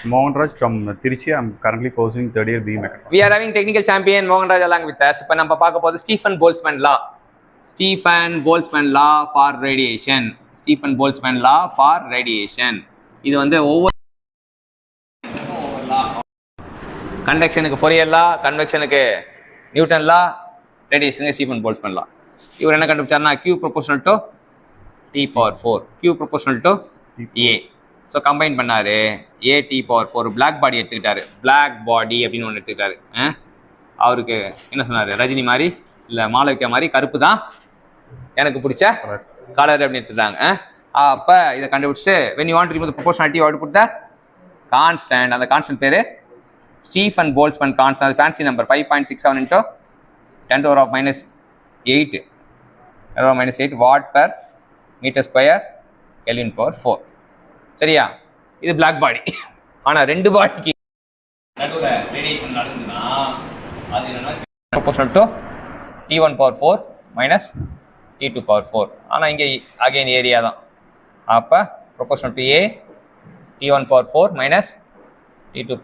Mohanraj from Trichy. I'm currently pursuing third year BE Mechatronics. We are having technical champion Mohanraj along with us. இப்போ நம்ம பார்க்க போகிறது Stefan Boltzmann law. Stefan Boltzmann law for radiation. Stefan Boltzmann law for radiation. இது வந்து ஒவ்வொரு கண்டக்ஷனுக்கு Fourier law, கன்வெக்ஷனுக்கு Newton law, ரேடியேஷனுக்கு ஸ்டீஃபன் போல்ட்ஸ்மேன் லா. இவர் என்ன கண்டுபிடிச்சாருன்னா Q proportional to T⁴. Q proportional to A. So combine பண்ணார். AT⁴ பிளாக் பாடி எடுத்துக்கிட்டாரு. பிளாக் பாடி அப்படின்னு ஒன்று எடுத்துக்கிட்டாரு. அவருக்கு என்ன சொன்னார், ரஜினி மாதிரி இல்லை மாளவிகா மாதிரி கருப்பு தான் எனக்கு பிடிச்ச கலர் அப்படின்னு எடுத்துட்டாங்க. அப்போ இதை கண்டுபிடிச்சிட்டு when you want to remove the proportionality, you have to put the constant. அந்த கான்ஸ்டன்ட் பேர் ஸ்டீஃபன் போல்ட்ஸ்மேன் கான்ஸ்டன்ட். அது fancy number 5.67 into 10⁻⁸ watt per metre square kelvin power 4. சரியா? இது பிளாக் பாடி. ஆனால் ரெண்டு பாடிக்கு நடுவில் ரேடியேஷன் நடக்குதுன்னா அது என்னன்னா proportional to T⁴ minus T⁴. ஆனால் இங்கே அகைன் ஏரியா தான். அப்போ proportional to A T⁴ minus T⁴.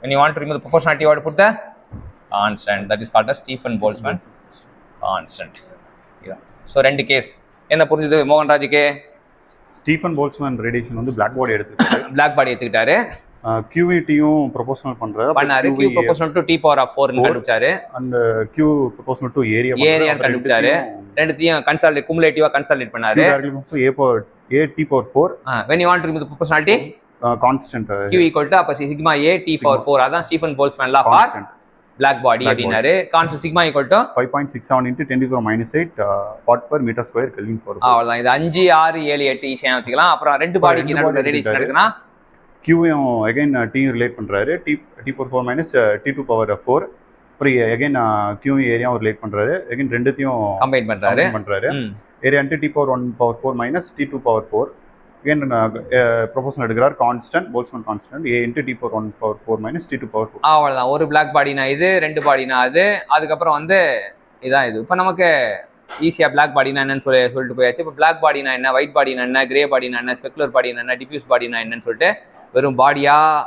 when you want to remove the proportionality, you have to put the constant. That is called as Stephen Boltzmann constant. So ரெண்டு case என்ன புரிஞ்சுது மோகன்ராஜுக்கு? Stephen Boltzmann radiation வந்து black body எடுத்துக்கிட்டாரு. Black body எடுத்துக்கிட்டாரு. QET-யும் proportional பண்ணாரு. Q proportional to T⁴ கண்டுபிடிச்சாரு. அந்த Q ப்ரொபோஷனல் டு ஏரியா கண்டுபிடிச்சாரு. ரெண்டுத்தையும் கன்சாலிடேட் குமுலேட்டிவா கன்சாலிடேட் பண்ணாரு. AT⁴. when you want to remove the proportionality, constant Q = அப்ப சிக்மா A T⁴. அதான் Stephen Boltzmann law for black body அப்படினாரு. Constant sigma = 5.67 into 10⁻⁸ watt per metre square kelvin power. அவ்வளவுதான். இது 5 6 7 8 ஈஸியா வச்சுக்கலாம். அப்புறம் ரெண்டு பாடிக்கு நடுவுல ரேடியேஷன் எடுக்கனா Q-யும் அகைன் T ரிலேட் பண்றாரு. T⁴ minus T⁴. அப்புறம் அகைன் Q ஏரியாவும் ரிலேட் பண்றாரு. அகைன் ரெண்டுத்தையும் கம்பைன் பண்றாரு. Area into T⁴ minus T⁴. again proportional எடுக்கிறார். Constant Boltzmann constant A into T⁴ minus T⁴. அவ்வளவுதான். ஒரு பிளாக் பாடினா இது, ரெண்டு பாடினா அது. அதுக்கப்புறம் வந்து இதான் இது. இப்போ நமக்கு ஈஸியாக பிளாக் பாடினா என்னன்னு சொல்லிட்டு போயாச்சு. இப்போ பிளாக் பாடினா என்ன, ஒயிட் பாடினா என்ன, கிரே பாடினா என்ன, ஸ்பெக்குலர் பாடினா என்ன, டிஃப்யூஸ் பாடினா என்னன்னு சொல்லிட்டு வெறும் பாடியாக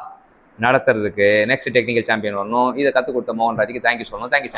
நடத்துறதுக்கு நெக்ஸ்ட் டெக்னிக்கல் சாம்பியன் வரணும். இதை கற்றுக் கொடுத்த மோகன்ராஜுக்கு தேங்க்யூ சொல்லணும். தேங்க்யூ.